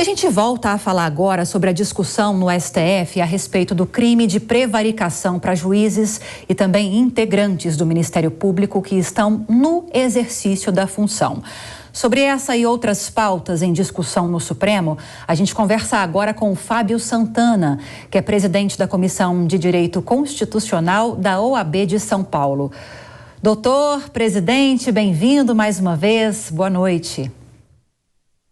E a gente volta a falar agora sobre a discussão no STF a respeito do crime de prevaricação para juízes e também integrantes do Ministério Público que estão no exercício da função. Sobre essa e outras pautas em discussão no Supremo, a gente conversa agora com o Fábio Santana, que é presidente da Comissão de Direito Constitucional da OAB de São Paulo. Doutor, presidente, bem-vindo mais uma vez. Boa noite.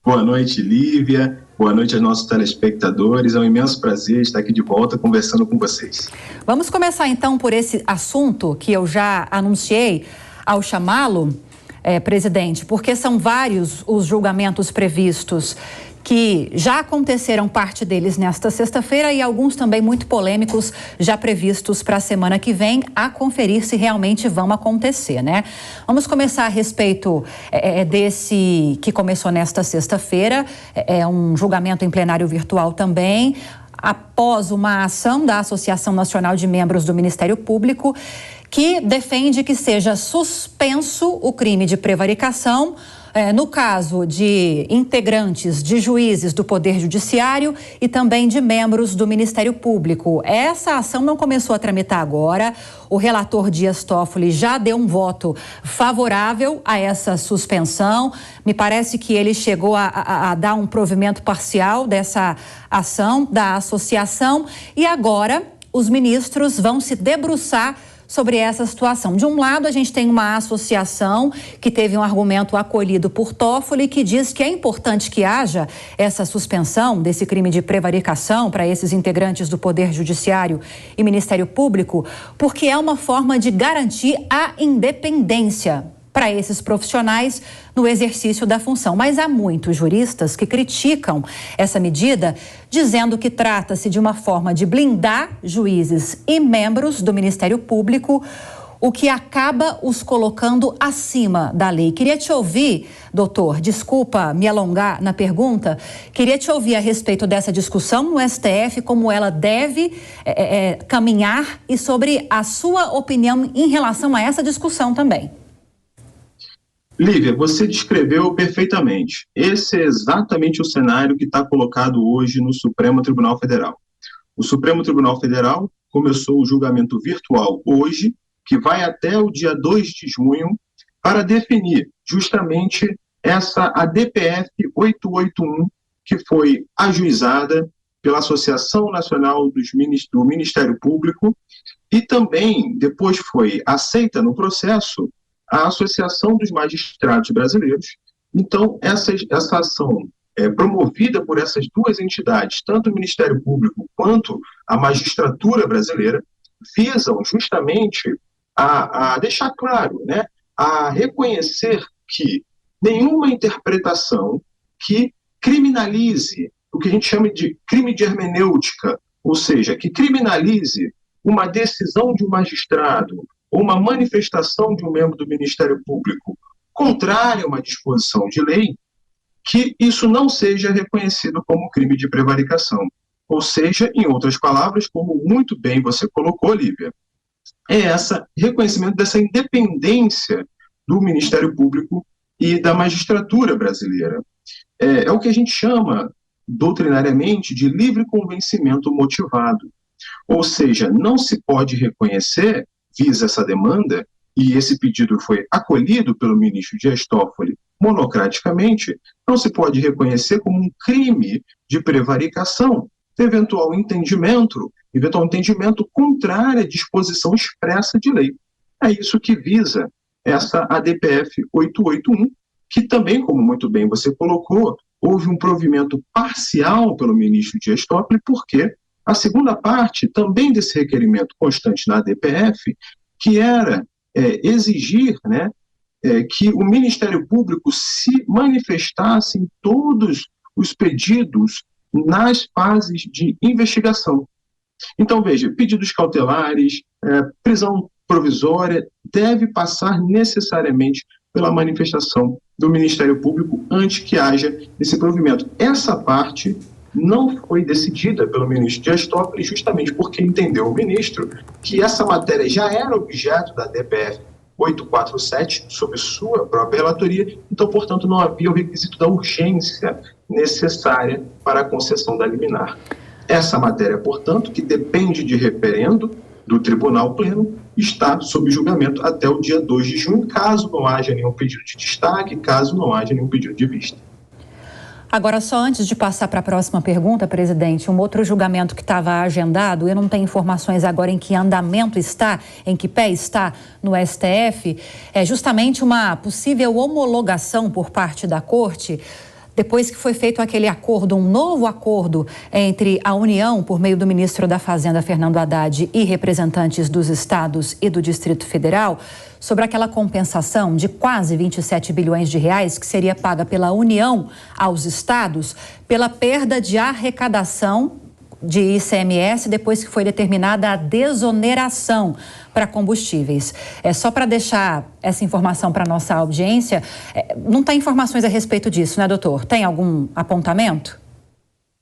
Boa noite, Lívia. Boa noite aos nossos telespectadores. É um imenso prazer estar aqui de volta conversando com vocês. Vamos começar então por esse assunto que eu já anunciei ao chamá-lo, presidente, porque são vários os julgamentos previstos que já aconteceram, parte deles nesta sexta-feira, e alguns também muito polêmicos já previstos para a semana que vem, a conferir se realmente vão acontecer, né? Vamos começar a respeito desse que começou nesta sexta-feira, é um julgamento em plenário virtual também, após uma ação da Associação Nacional de Membros do Ministério Público, que defende que seja suspenso o crime de prevaricação no caso de integrantes de juízes do Poder Judiciário e também de membros do Ministério Público. Essa ação não começou a tramitar agora. O relator Dias Toffoli já deu um voto favorável a essa suspensão. Me parece que ele chegou a dar um provimento parcial dessa ação da associação e agora os ministros vão se debruçar sobre essa situação. De um lado, a gente tem uma associação que teve um argumento acolhido por Toffoli que diz que é importante que haja essa suspensão desse crime de prevaricação para esses integrantes do Poder Judiciário e Ministério Público, porque é uma forma de garantir a independência para esses profissionais no exercício da função. Mas há muitos juristas que criticam essa medida, dizendo que trata-se de uma forma de blindar juízes e membros do Ministério Público, o que acaba os colocando acima da lei. Queria te ouvir, doutor, desculpa me alongar na pergunta, queria te ouvir a respeito dessa discussão no STF, como ela deve caminhar e sobre a sua opinião em relação a essa discussão também. Lívia, você descreveu perfeitamente. Esse é exatamente o cenário que está colocado hoje no Supremo Tribunal Federal. O Supremo Tribunal Federal começou o julgamento virtual hoje, que vai até o dia 2 de junho, para definir justamente a DPF 881, que foi ajuizada pela Associação Nacional do Ministério Público e também depois foi aceita no processo a Associação dos Magistrados Brasileiros. Então, essa ação promovida por essas duas entidades, tanto o Ministério Público quanto a magistratura brasileira, visam justamente a deixar claro, né, a reconhecer que nenhuma interpretação que criminalize o que a gente chama de crime de hermenêutica, ou seja, que criminalize uma decisão de um magistrado ou uma manifestação de um membro do Ministério Público contrária a uma disposição de lei, que isso não seja reconhecido como crime de prevaricação. Ou seja, em outras palavras, como muito bem você colocou, Lívia, é esse reconhecimento dessa independência do Ministério Público e da magistratura brasileira. É o que a gente chama, doutrinariamente, de livre convencimento motivado. Ou seja, não se pode reconhecer, visa essa demanda, e esse pedido foi acolhido pelo ministro Dias Toffoli monocraticamente, não se pode reconhecer como um crime de prevaricação, eventual entendimento contrário à disposição expressa de lei. É isso que visa essa ADPF 881, que também, como muito bem você colocou, houve um provimento parcial pelo ministro Dias Toffoli, porque a segunda parte também desse requerimento constante na ADPF, que era exigir, né, que o Ministério Público se manifestasse em todos os pedidos nas fases de investigação. Então, veja, pedidos cautelares, prisão provisória, deve passar necessariamente pela manifestação do Ministério Público antes que haja esse provimento. Essa parte não foi decidida pelo ministro Dias Toffoli, justamente porque entendeu o ministro que essa matéria já era objeto da DPF 847, sob sua própria relatoria, então, portanto, não havia o requisito da urgência necessária para a concessão da liminar. Essa matéria, portanto, que depende de referendo do Tribunal Pleno, está sob julgamento até o dia 2 de junho, caso não haja nenhum pedido de destaque, caso não haja nenhum pedido de vista. Agora, só antes de passar para a próxima pergunta, presidente, um outro julgamento que estava agendado, eu não tenho informações agora em que andamento está, em que pé está no STF, é justamente uma possível homologação por parte da Corte, depois que foi feito aquele acordo, um novo acordo entre a União, por meio do ministro da Fazenda, Fernando Haddad, e representantes dos estados e do Distrito Federal, sobre aquela compensação de quase 27 bilhões de reais que seria paga pela União aos estados pela perda de arrecadação de ICMS depois que foi determinada a desoneração para combustíveis. Só para deixar essa informação para a nossa audiência, não tem informações a respeito disso, né, doutor? Tem algum apontamento?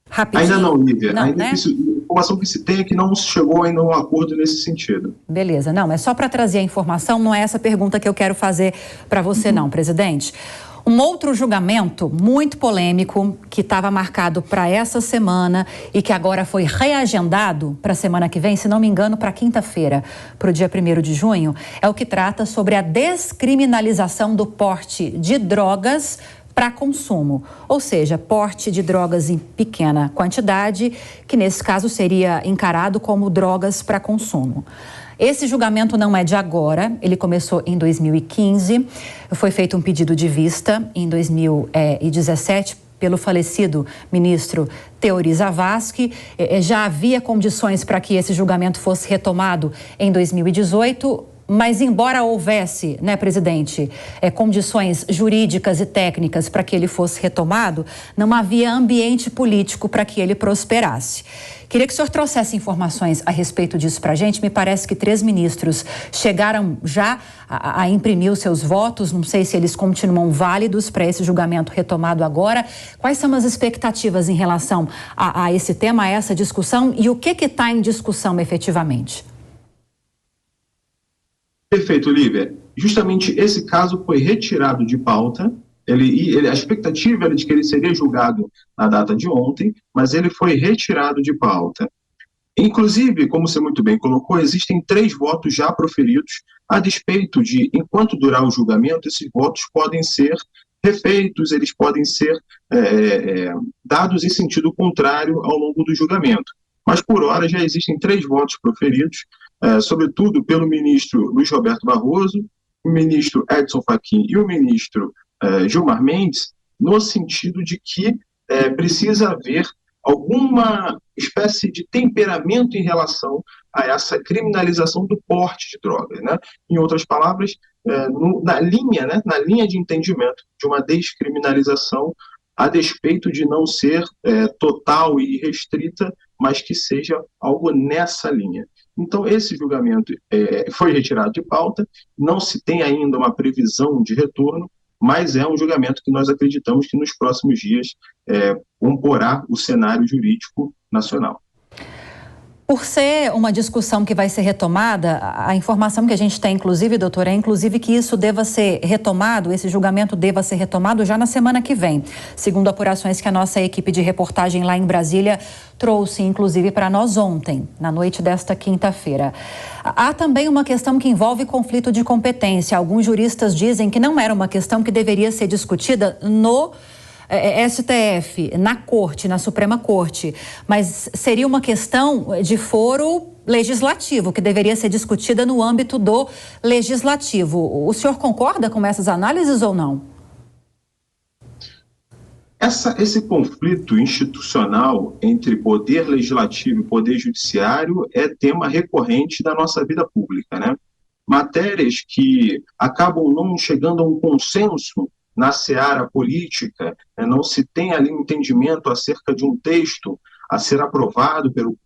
Rapidinho. Ainda não, Lívia. Não, ainda né? a informação que se tem é que não chegou ainda a um acordo nesse sentido. Beleza, não, é só para trazer a informação, não é essa pergunta que eu quero fazer para você não, presidente. Um outro julgamento muito polêmico que estava marcado para essa semana e que agora foi reagendado para a semana que vem, se não me engano, para quinta-feira, para o dia 1º de junho, é o que trata sobre a descriminalização do porte de drogas para consumo, ou seja, porte de drogas em pequena quantidade, que nesse caso seria encarado como drogas para consumo. Esse julgamento não é de agora, ele começou em 2015, foi feito um pedido de vista em 2017 pelo falecido ministro Teori Zavascki. Já havia condições para que esse julgamento fosse retomado em 2018, mas embora houvesse, né, presidente, condições jurídicas e técnicas para que ele fosse retomado, não havia ambiente político para que ele prosperasse. Queria que o senhor trouxesse informações a respeito disso para a gente. Me parece que 3 ministros chegaram já a imprimir os seus votos. Não sei se eles continuam válidos para esse julgamento retomado agora. Quais são as expectativas em relação a esse tema, a essa discussão e o que está em discussão efetivamente? Perfeito, Lívia. Justamente esse caso foi retirado de pauta. A expectativa era de que ele seria julgado na data de ontem, mas ele foi retirado de pauta. Inclusive, como você muito bem colocou, existem 3 votos já proferidos, a despeito de, enquanto durar o julgamento, esses votos podem ser refeitos, eles podem ser dados em sentido contrário ao longo do julgamento. Mas, por hora, já existem 3 votos proferidos, sobretudo pelo ministro Luiz Roberto Barroso, o ministro Edson Fachin e o ministro Gilmar Mendes, no sentido de que precisa haver alguma espécie de temperamento em relação a essa criminalização do porte de drogas, né? Em outras palavras, na linha de entendimento de uma descriminalização a despeito de não ser total e restrita, mas que seja algo nessa linha. Então, esse julgamento foi retirado de pauta, não se tem ainda uma previsão de retorno, mas é um julgamento que nós acreditamos que nos próximos dias comporá o cenário jurídico nacional. Por ser uma discussão que vai ser retomada, a informação que a gente tem, inclusive, doutor, é inclusive que isso deva ser retomado, esse julgamento deva ser retomado já na semana que vem, segundo apurações que a nossa equipe de reportagem lá em Brasília trouxe, inclusive, para nós ontem, na noite desta quinta-feira. Há também uma questão que envolve conflito de competência. Alguns juristas dizem que não era uma questão que deveria ser discutida no STF, na Corte, na Suprema Corte, mas seria uma questão de foro legislativo, que deveria ser discutida no âmbito do legislativo. O senhor concorda com essas análises ou não? Esse conflito institucional entre poder legislativo e poder judiciário é tema recorrente da nossa vida pública, né? Matérias que acabam não chegando a um consenso na seara política, não se tem ali um entendimento acerca de um texto a ser aprovado pelo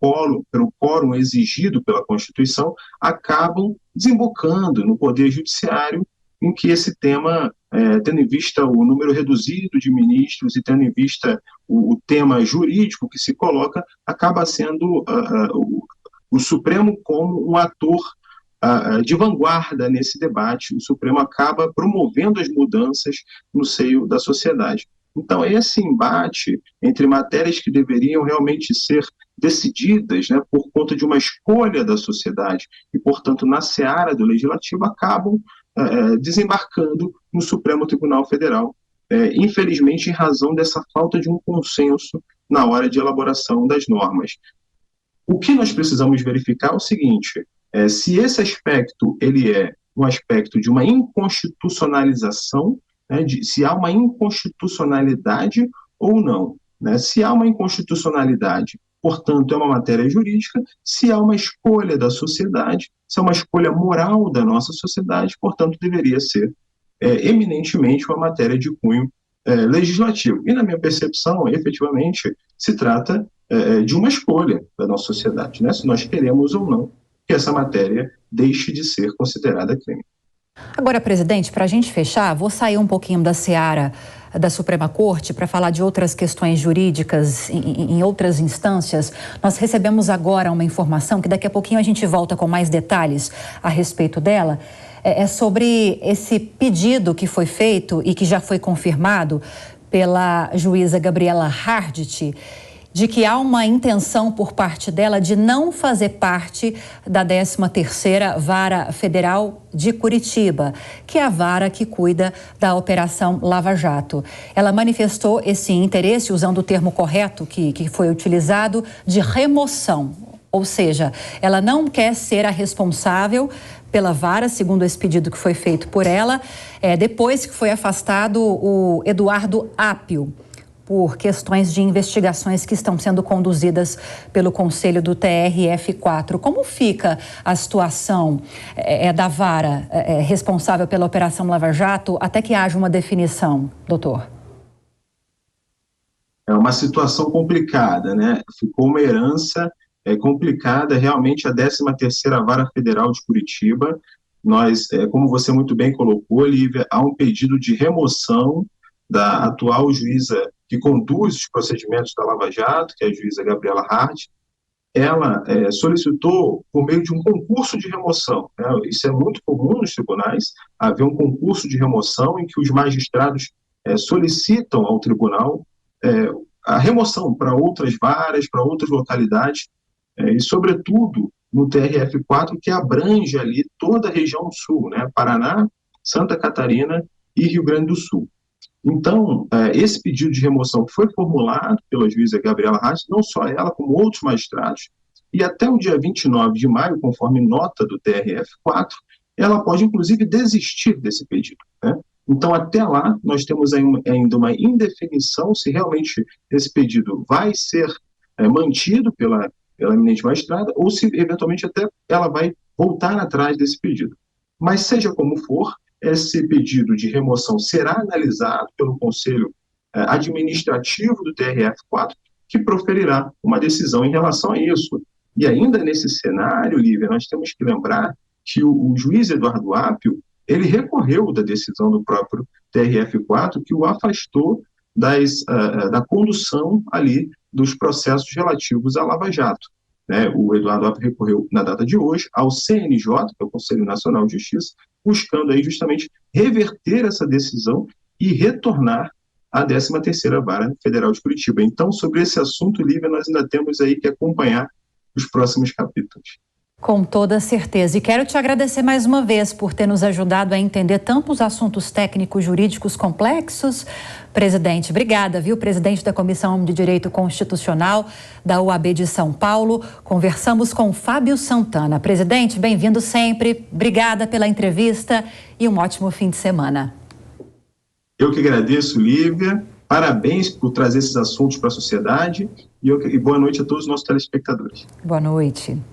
quórum exigido pela Constituição, acabam desembocando no Poder Judiciário, em que esse tema, tendo em vista o número reduzido de ministros e tendo em vista o tema jurídico que se coloca, acaba sendo o Supremo como um ator de vanguarda nesse debate, o Supremo acaba promovendo as mudanças no seio da sociedade. Então, esse embate entre matérias que deveriam realmente ser decididas, né, por conta de uma escolha da sociedade e, portanto, na seara do Legislativo, acabam desembarcando no Supremo Tribunal Federal, infelizmente em razão dessa falta de um consenso na hora de elaboração das normas. O que nós precisamos verificar é o seguinte: se esse aspecto ele é um aspecto de uma inconstitucionalização, né, se há uma inconstitucionalidade ou não. Né? Se há uma inconstitucionalidade, portanto, é uma matéria jurídica. Se há uma escolha da sociedade, se é uma escolha moral da nossa sociedade, portanto, deveria ser eminentemente uma matéria de cunho legislativo. E, na minha percepção, efetivamente, se trata de uma escolha da nossa sociedade, né? Se nós queremos ou não que essa matéria deixe de ser considerada crime. Agora, presidente, para a gente fechar, vou sair um pouquinho da seara da Suprema Corte para falar de outras questões jurídicas em outras instâncias. Nós recebemos agora uma informação que daqui a pouquinho a gente volta com mais detalhes a respeito dela. É sobre esse pedido que foi feito e que já foi confirmado pela juíza Gabriela Hardit, de que há uma intenção por parte dela de não fazer parte da 13ª Vara Federal de Curitiba, que é a vara que cuida da Operação Lava Jato. Ela manifestou esse interesse, usando o termo correto que foi utilizado, de remoção. Ou seja, ela não quer ser a responsável pela vara, segundo esse pedido que foi feito por ela, depois que foi afastado o Eduardo Apio, por questões de investigações que estão sendo conduzidas pelo Conselho do TRF4. Como fica a situação da vara responsável pela Operação Lava Jato até que haja uma definição, doutor? É uma situação complicada, né? Ficou uma herança complicada, realmente, a 13ª Vara Federal de Curitiba. Nós, como você muito bem colocou, Lívia, há um pedido de remoção da atual juíza que conduz os procedimentos da Lava Jato, que é a juíza Gabriela Hardit. Ela solicitou por meio de um concurso de remoção. Né? Isso é muito comum nos tribunais, haver um concurso de remoção em que os magistrados solicitam ao tribunal a remoção para outras varas, para outras localidades, e, sobretudo, no TRF4, que abrange ali toda a região sul, né? Paraná, Santa Catarina e Rio Grande do Sul. Então, esse pedido de remoção foi formulado pela juíza Gabriela Hardit, não só ela, como outros magistrados, e até o dia 29 de maio, conforme nota do TRF4, ela pode, inclusive, desistir desse pedido, né? Então, até lá, nós temos ainda uma indefinição se realmente esse pedido vai ser mantido pela eminente magistrada ou se, eventualmente, até ela vai voltar atrás desse pedido. Mas, seja como for, esse pedido de remoção será analisado pelo Conselho Administrativo do TRF4, que proferirá uma decisão em relação a isso. E ainda nesse cenário, Lívia, nós temos que lembrar que o juiz Eduardo Apio, ele recorreu da decisão do próprio TRF4, que o afastou da condução ali dos processos relativos à Lava Jato. Né? O Eduardo Apio recorreu, na data de hoje, ao CNJ, que é o Conselho Nacional de Justiça, buscando aí justamente reverter essa decisão e retornar à 13ª Vara Federal de Curitiba. Então, sobre esse assunto, Lívia, nós ainda temos aí que acompanhar os próximos capítulos. Com toda certeza. E quero te agradecer mais uma vez por ter nos ajudado a entender tantos assuntos técnicos jurídicos complexos. Presidente, obrigada, viu? Presidente da Comissão de Direito Constitucional da UAB de São Paulo. Conversamos com Fábio Santana. Presidente, bem-vindo sempre. Obrigada pela entrevista e um ótimo fim de semana. Eu que agradeço, Lívia. Parabéns por trazer esses assuntos para a sociedade e boa noite a todos os nossos telespectadores. Boa noite.